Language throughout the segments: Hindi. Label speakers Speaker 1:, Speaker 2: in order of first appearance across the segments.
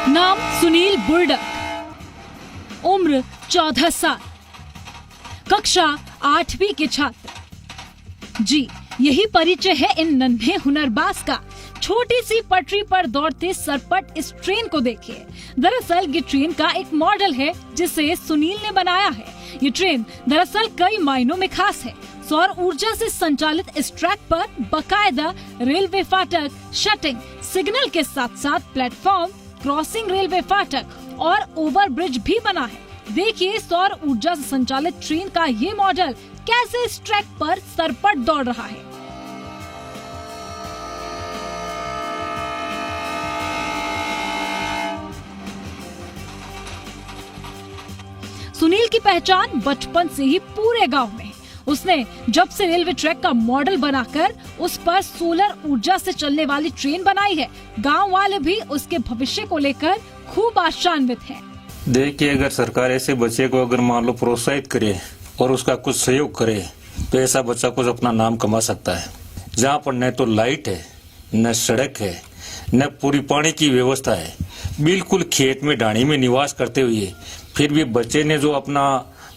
Speaker 1: नाम सुनील बुर्डक, उम्र 14 साल, कक्षा 8वीं के छात्र। जी, यही परिचय है इन नन्हे हुनरबाज का। छोटी सी पटरी पर दौड़ते सरपट इस ट्रेन को देखिए। दरअसल ये ट्रेन का एक मॉडल है जिसे सुनील ने बनाया है। ये ट्रेन दरअसल कई मायनों में खास है। सौर ऊर्जा से संचालित इस ट्रैक पर बकायदा रेलवे फाटक, शटिंग, सिग्नल के साथ साथ प्लेटफॉर्म, क्रॉसिंग रेलवे फाटक और ओवरब्रिज भी बना है। देखिए सौर ऊर्जा से संचालित ट्रेन का ये मॉडल कैसे इस ट्रैक पर सरपट दौड़ रहा है। सुनील की पहचान बचपन से ही पूरे गांव में है। उसने जब से रेलवे ट्रैक का मॉडल बनाकर उस पर सोलर ऊर्जा से चलने वाली ट्रेन बनाई है, गांव वाले भी उसके भविष्य को लेकर खूब आशान्वित हैं।
Speaker 2: देखिए, अगर सरकार ऐसे बच्चे को अगर मान लो प्रोत्साहित करे और उसका कुछ सहयोग करे तो ऐसा बच्चा कुछ अपना नाम कमा सकता है। जहाँ पर न तो लाइट है, न सड़क है, न पूरी पानी की व्यवस्था है, बिल्कुल खेत में ढाणी में निवास करते हुए फिर भी बच्चे ने जो अपना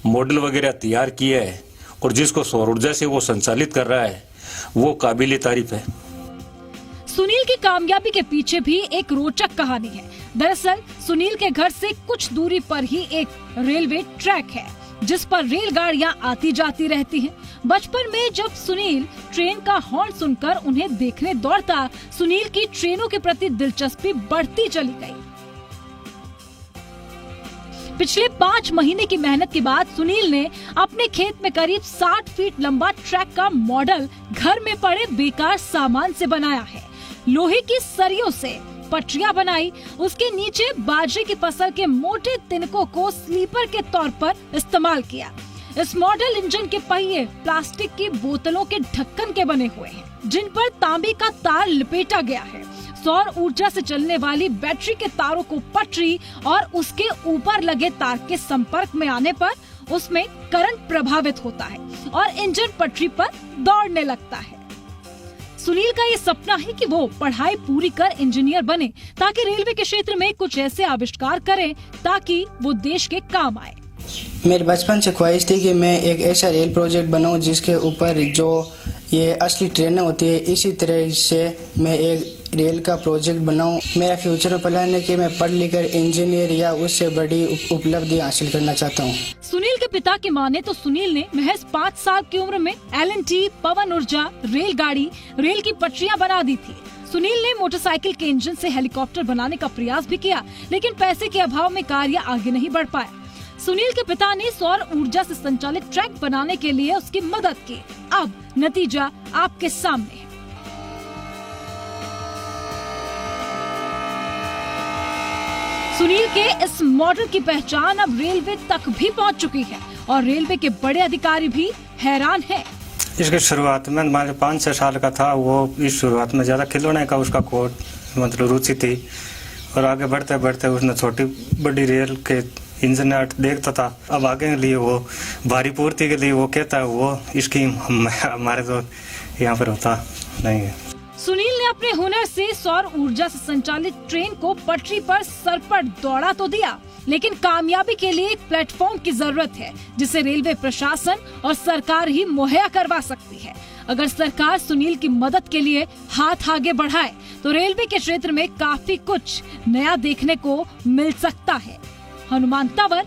Speaker 2: मॉडल वगैरह तैयार किया है और जिसको सौर ऊर्जा से वो संचालित कर रहा है, वो काबिले तारीफ है।
Speaker 1: सुनील की कामयाबी के पीछे भी एक रोचक कहानी है। दरअसल सुनील के घर से कुछ दूरी पर ही एक रेलवे ट्रैक है जिस पर रेलगाड़ियां आती जाती रहती हैं। बचपन में जब सुनील ट्रेन का हॉर्न सुनकर उन्हें देखने दौड़ता, सुनील की ट्रेनों के प्रति दिलचस्पी बढ़ती चली गई। पिछले 5 महीने की मेहनत के बाद सुनील ने अपने खेत में करीब 60 फीट लंबा ट्रैक का मॉडल घर में पड़े बेकार सामान से बनाया है। लोहे की सरियों से पटरियां बनाई, उसके नीचे बाजरे की फसल के मोटे तिनकों को स्लीपर के तौर पर इस्तेमाल किया। इस मॉडल इंजन के पहिए प्लास्टिक की बोतलों के ढक्कन के बने हुए हैं जिन पर तांबे का तार लिपेटा गया है। सौर ऊर्जा से चलने वाली बैटरी के तारों को पटरी और उसके ऊपर लगे तार के संपर्क में आने पर उसमें करंट प्रभावित होता है और इंजन पटरी पर दौड़ने लगता है। सुनील का ये सपना है कि वो पढ़ाई पूरी कर इंजीनियर बने ताकि रेलवे के क्षेत्र में कुछ ऐसे आविष्कार करें ताकि वो देश के काम आए।
Speaker 3: मेरी बचपन से ख्वाहिश थी कि मैं एक ऐसा रेल प्रोजेक्ट बनाऊं जिसके ऊपर जो ये असली ट्रेनें होती है इसी तरह से मैं एक रेल का प्रोजेक्ट बनाऊं। मेरा फ्यूचर प्लान है कि मैं पढ़ लिखकर इंजीनियर या उससे बड़ी उपलब्धि हासिल करना चाहता हूं।
Speaker 1: सुनील के पिता की माने तो सुनील ने महज 5 साल की उम्र में LNT, पवन ऊर्जा, रेलगाड़ी, रेल की पटरियां बना दी थी। सुनील ने मोटरसाइकिल के इंजन से हेलीकॉप्टर बनाने का प्रयास भी किया, लेकिन पैसे के अभाव में कार्य आगे नहीं बढ़ पाया। सुनील के पिता ने सौर ऊर्जा से संचालित ट्रैक बनाने के लिए उसकी मदद की। अब नतीजा आपके सामने है। सुनील के इस मॉडल की पहचान अब रेलवे तक भी पहुंच चुकी है और रेलवे के बड़े अधिकारी भी हैरान हैं।
Speaker 4: इसके शुरुआत में हमारे 5-6 साल का था, वो इस शुरुआत में ज्यादा खिलौने का उसका कोड मतलब रुचि थी और आगे बढ़ते बढ़ते उसने छोटी बड़ी रेल के इंजन आर्ट देखता था। अब आगे के लिए वो भारी पूर्ति के लिए वो कहता है वो स्कीम हमारे तो यहाँ पर होता नहीं है।
Speaker 1: सुनील ने अपने हुनर से सौर ऊर्जा से संचालित ट्रेन को पटरी पर सरपट दौड़ा तो दिया, लेकिन कामयाबी के लिए एक प्लेटफॉर्म की जरूरत है जिसे रेलवे प्रशासन और सरकार ही मुहैया करवा सकती है। अगर सरकार सुनील की मदद के लिए हाथ आगे बढ़ाए तो रेलवे के क्षेत्र में काफी कुछ नया देखने को मिल सकता है। हनुमान तंवर।